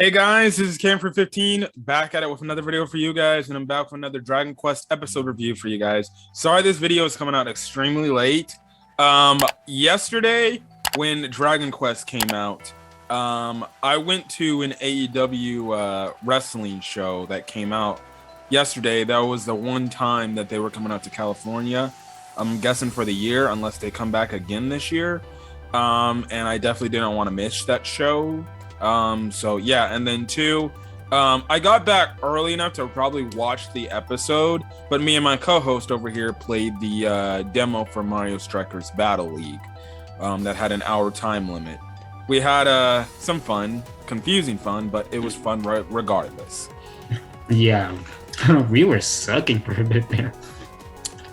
Hey guys, this is Cam for 15, back at it with another video for you guys, and I'm back with another Dragon Quest episode review for you guys. Sorry this video is coming out extremely late. Yesterday when Dragon Quest came out, I went to an AEW wrestling show that came out yesterday. That was the one time that they were coming out to California. I'm guessing for the year, unless they come back again this year. And I definitely didn't want to miss that show. So yeah, and then two, I got back early enough to probably watch the episode, but me and my co-host over here played the demo for Mario Strikers Battle League that had an hour time limit. We had some fun, confusing fun, but it was fun regardless. Yeah, we were sucking for a bit there.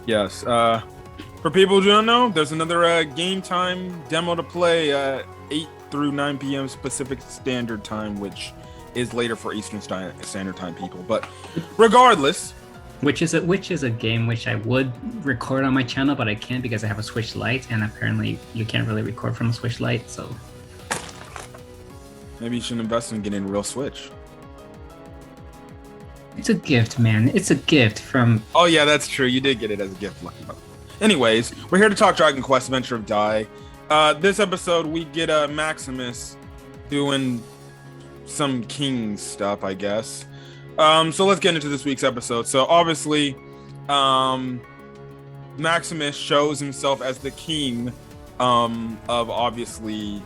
Yes. For people who don't know, there's another game time demo to play 8 through 9 p.m. Pacific Standard Time, which is later for Eastern Standard Time people. But regardless, which is a game which I would record on my channel, but I can't because I have a Switch Lite, and apparently you can't really record from a Switch Lite. So maybe you should invest in getting a real Switch. It's a gift, man. It's a gift from. Oh yeah, that's true. You did get it as a gift, lucky mother. Anyways, we're here to talk Dragon Quest: Adventure of Dai. This episode, we get Maximus doing some king stuff, I guess. So let's get into this week's episode. So obviously, Maximus shows himself as the king of obviously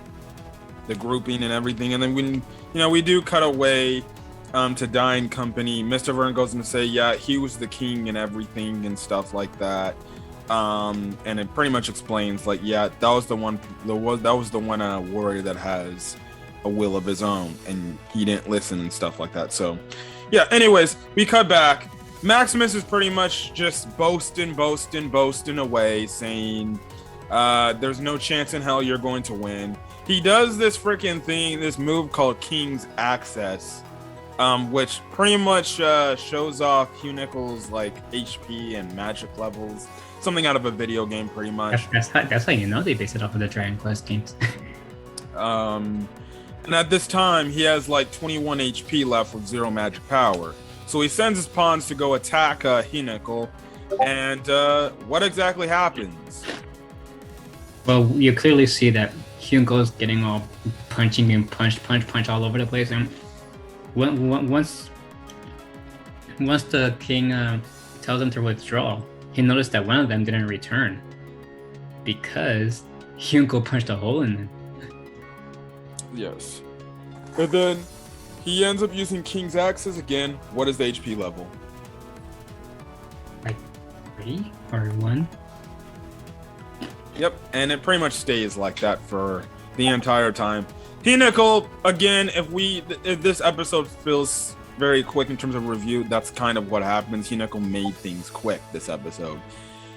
the grouping and everything. And then when we do cut away to Dai and company, Mr. Vern goes to say, yeah, he was the king and everything and stuff like that. And it pretty much explains, like, yeah, that was the one warrior that has a will of his own, and he didn't listen and stuff like that. So yeah, anyways, we cut back. Maximus is pretty much just boasting away, saying there's no chance in hell you're going to win. He does this freaking thing, this move called King's Access, which pretty much shows off Hyunckel's like HP and magic levels. Something out of a video game, pretty much. That's how you know they base it off of the Dragon Quest games. And at this time, he has like 21 HP left with 0 magic power. So he sends his pawns to go attack Hyunckel. And what exactly happens? Well, you clearly see that Hyunckel's getting all punching and punch all over the place. And once the king tells him to withdraw, he noticed that one of them didn't return because Hyunckel punched a hole in them. Yes. And then he ends up using King's Access again. What is the HP level? Like 3 or 1? Yep, and it pretty much stays like that for the entire time. Hyunckel, again, if this episode feels very quick in terms of review, that's kind of what happens. Hyunckel made things quick this episode.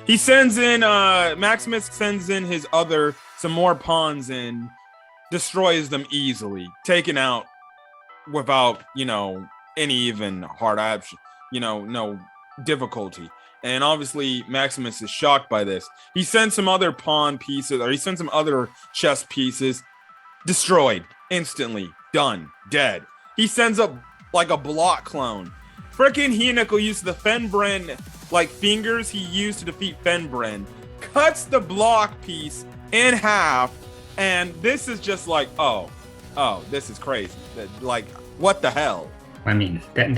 He sends in Maximus sends in some more pawns and destroys them easily, taken out without any even hard option, no difficulty. And obviously Maximus is shocked by this. He sends some other pawn pieces, or he sends some other chess pieces, destroyed instantly, done, dead. He sends up like a block clone. Frickin' Hyunckel used the Fenbren like fingers he used to defeat Fenbren, cuts the block piece in half, and this is just like, oh, this is crazy. Like, what the hell? I mean, that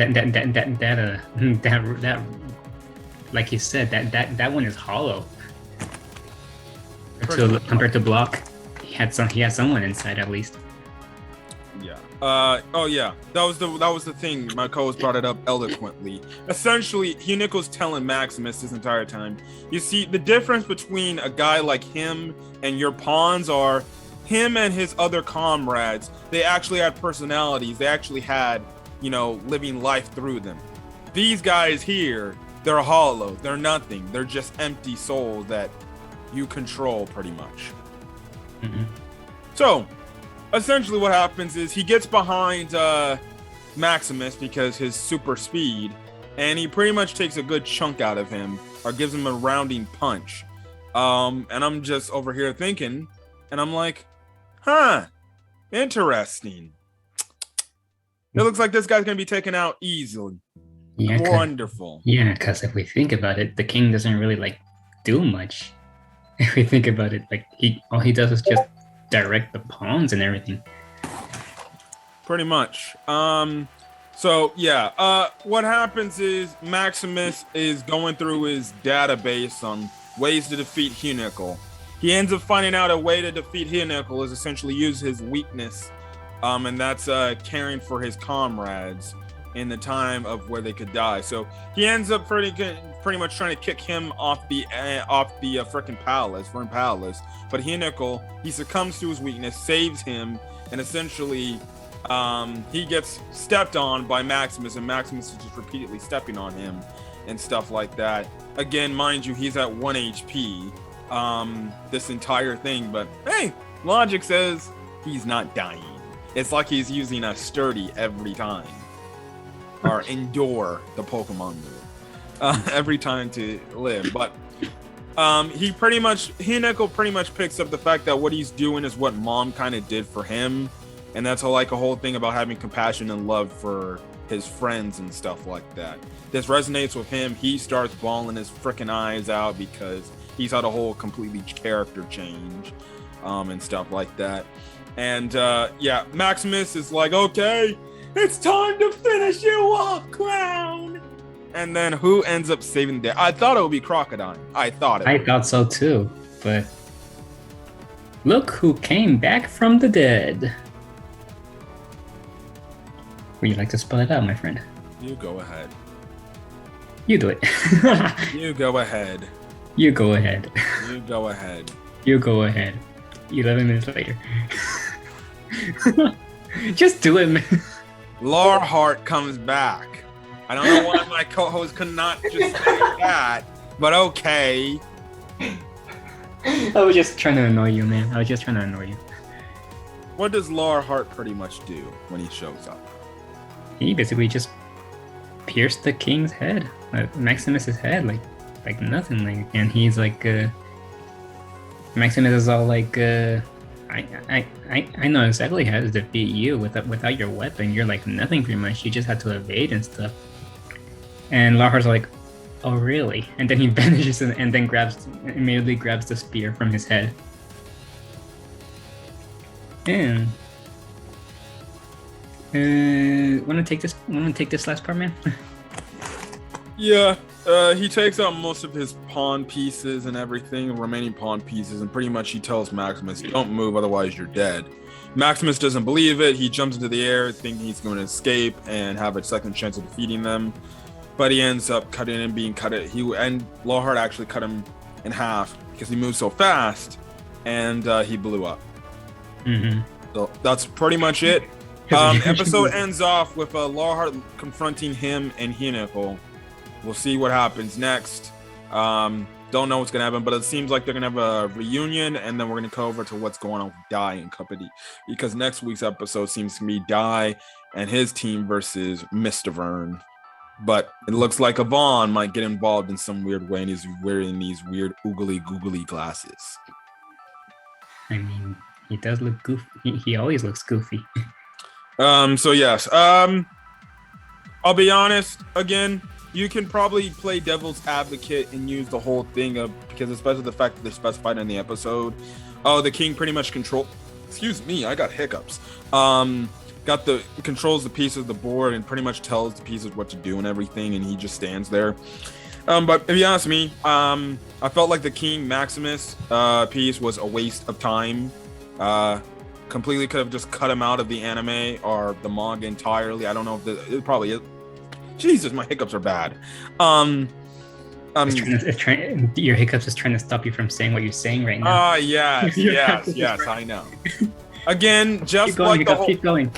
like you said, that one is hollow. Compared to block, he had someone inside at least. Yeah. Oh yeah. That was the thing. My co-host brought it up eloquently. Essentially, Hyunckel's telling Maximus this entire time. You see, the difference between a guy like him and your pawns are him and his other comrades. They actually had personalities. They actually had, living life through them. These guys here, they're hollow. They're nothing. They're just empty souls that you control pretty much. Mm-hmm. So essentially what happens is he gets behind Maximus because his super speed, and he pretty much takes a good chunk out of him, or gives him a rounding punch. And I'm just over here thinking, and I'm like, interesting. It looks like this guy's gonna be taken out easily. Yeah, Wonderful. Yeah, because if we think about it, the king doesn't really like do much. If we think about it, like all he does is just direct the pawns and everything. Pretty much. So yeah, what happens is Maximus is going through his database on ways to defeat Hyunckel. He ends up finding out a way to defeat Hyunckel is essentially use his weakness, and that's caring for his comrades in the time of where they could die. So he ends up pretty much trying to kick him off the freaking palace, But Hyunckel, he succumbs to his weakness, saves him, and essentially he gets stepped on by Maximus, and Maximus is just repeatedly stepping on him and stuff like that. Again, mind you, he's at 1 HP this entire thing, but hey, logic says he's not dying. It's like he's using a sturdy every time. Or endure the Pokemon move every time to live. But Hyunckel pretty much picks up the fact that what he's doing is what Mom kind of did for him. And that's like a whole thing about having compassion and love for his friends and stuff like that. This resonates with him. He starts bawling his freaking eyes out because he's had a whole completely character change and stuff like that. And yeah, Maximus is like, okay, it's time to finish you off, clown. And then who ends up saving the day? I thought it would be Crocodile. I thought so too, but look who came back from the dead. Would you like to spell it out, my friend? You go ahead. You do it. You go ahead. You go ahead. You go ahead. You go ahead. 11 minutes later. Just do it, man. Larhart comes back. I don't know why my co-host could not just say that, but okay. I was just trying to annoy you, man. What does Larhart pretty much do when he shows up? He basically just pierced the king's head, Maximus's head, like nothing. And he's like, Maximus is all like, I know exactly how to defeat you without your weapon. You're like nothing pretty much. You just had to evade and stuff. And Larhart's like, oh really? And then he vanishes and then immediately grabs the spear from his head. And wanna take this last part, man? Yeah. He takes out most of his pawn pieces and everything, remaining pawn pieces, and pretty much he tells Maximus, don't move, otherwise you're dead. Maximus doesn't believe it. He jumps into the air, thinking he's going to escape and have a second chance of defeating them. But he ends up cutting and being cut. And Larhart actually cut him in half because he moved so fast, and he blew up. Mm-hmm. So that's pretty much it. Episode ends off with Larhart confronting him and Hyunckel. We'll see what happens next. Don't know what's gonna happen, but it seems like they're gonna have a reunion, and then we're gonna go over to what's going on with Dai and company, because next week's episode seems to be Dai and his team versus Mr. Vern. But it looks like Yvonne might get involved in some weird way, and he's wearing these weird oogly googly glasses. I mean, he does look goofy. He always looks goofy. So yes. I'll be honest again. You can probably play devil's advocate and use the whole thing of, because especially the fact that they specified in the episode, the king pretty much excuse me, I got hiccups. Controls the pieces of the board and pretty much tells the pieces what to do and everything, and he just stands there. But if you ask me, I felt like the King Maximus piece was a waste of time. Completely could have just cut him out of the anime or the manga entirely. I don't know if it probably is. Jesus, my hiccups are bad. Your hiccups is trying to stop you from saying what you're saying right now. Yes, I know. Again, just keep going.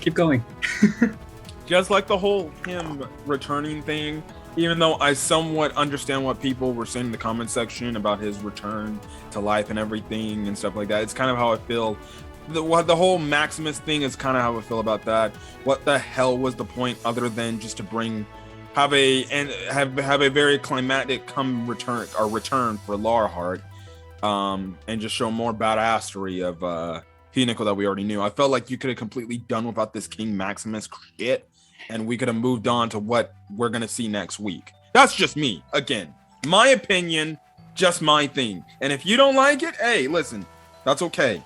Just like the whole him returning thing, even though I somewhat understand what people were saying in the comment section about his return to life and everything and stuff like that. It's kind of how I feel. The whole Maximus thing is kind of how I feel about that. What the hell was the point other than just to have a very climactic return for Larhart, and just show more badassery of Hyunckel that we already knew. I felt like you could have completely done without this King Maximus shit, and we could have moved on to what we're gonna see next week. That's just me. Again, my opinion, just my thing. And if you don't like it, hey, listen, that's okay.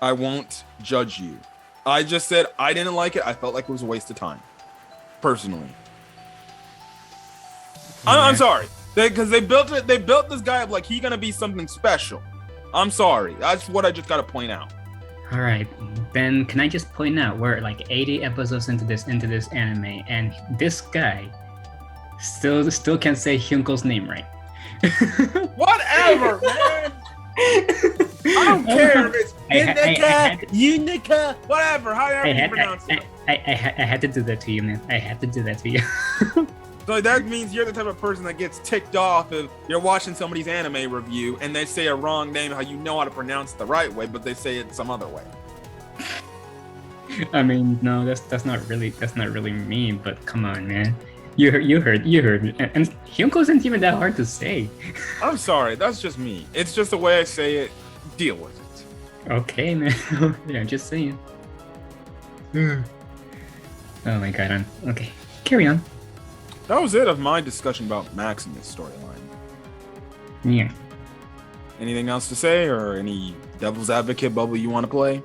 I won't judge you. I just said I didn't like it. I felt like it was a waste of time, personally. I'm sorry, because they built it. They built this guy up like he's gonna be something special. I'm sorry. That's what I just gotta point out. All right, then can I just point out we're like 80 episodes into this anime, and this guy still can't say Hyunckel's name right. Whatever, man. I don't care if it's Hyunckel, whatever, however you pronounce it. I had to do that to you, man. I had to do that to you. So that means you're the type of person that gets ticked off if you're watching somebody's anime review and they say a wrong name, how you know how to pronounce it the right way, but they say it some other way. I mean, no, that's not really me. But come on, man. You heard, and Hyunckel isn't even that hard to say. I'm sorry, that's just me. It's just the way I say it. Deal with it. Okay, man. Yeah, I'm just saying. Oh my god. Okay. Carry on. That was it of my discussion about Maximus' storyline. Yeah. Anything else to say, or any devil's advocate bubble you want to play?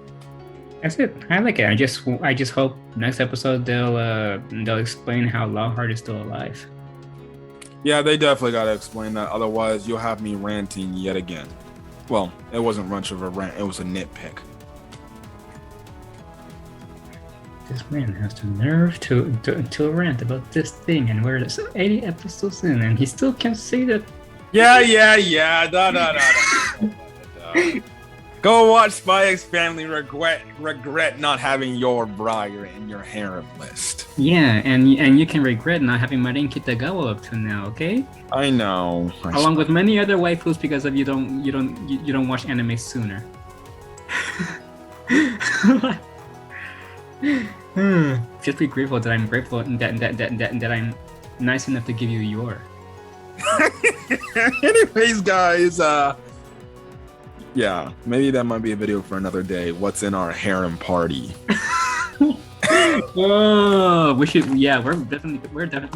That's it. I like it. I just hope next episode they'll explain how Lockhart is still alive. Yeah, they definitely gotta explain that. Otherwise, you'll have me ranting yet again. Well, it wasn't much of a rant. It was a nitpick. This man has the nerve to rant about this thing, and we're 80 episodes in, and he still can't say that. Yeah. No. Go watch Spy X Family. Regret not having your briar in your harem list. Yeah, and you can regret not having Marin Kitagawa up to now. Okay. I know. Along with many other waifus, because of you don't watch anime sooner. Just be grateful that I'm grateful that I'm nice enough to give you your. Anyways, guys, yeah, maybe that might be a video for another day. What's in our harem party? Oh, we should. Yeah, we definitely gotta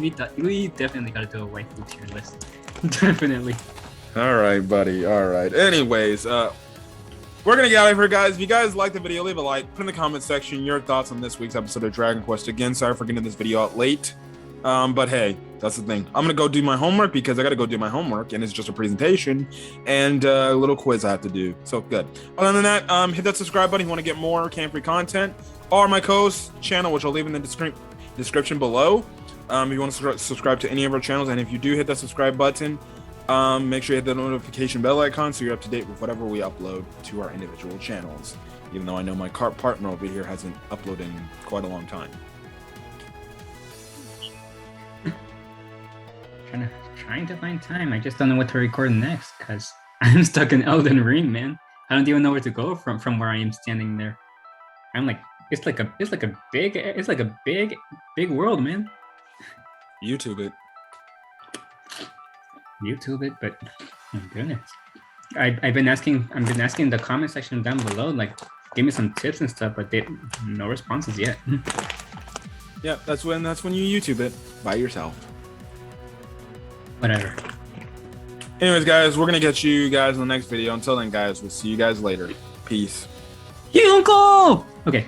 do a waifu tier list. Definitely. All right, buddy. All right. Anyways, we're gonna get out of here, guys. If you guys liked the video, leave a like. Put in the comment section your thoughts on this week's episode of Dragon Quest. Again, sorry for getting this video out late. But hey, that's the thing. I'm gonna go do my homework because I gotta go do my homework, and it's just a presentation and a little quiz I have to do. So good. Other than that, hit that subscribe button if you want to get more Can-Free content, or my co-host channel, which I'll leave in the description below. If you want to subscribe to any of our channels, and if you do hit that subscribe button, make sure you hit the notification bell icon so you're up to date with whatever we upload to our individual channels. Even though I know my partner over here hasn't uploaded in quite a long time. Trying to find time. I just don't know what to record next because I'm stuck in Elden Ring, man. I don't even know where to go from where I am standing there. I'm like, it's like a big world, man. YouTube it, but oh goodness, I've been asking in the comment section down below, like, give me some tips and stuff, but no responses yet. Yeah, that's when you YouTube it by yourself. Whatever. Anyways, guys, we're gonna catch you guys in the next video. Until then, guys, we'll see you guys later. Peace. Hyunckel! Okay.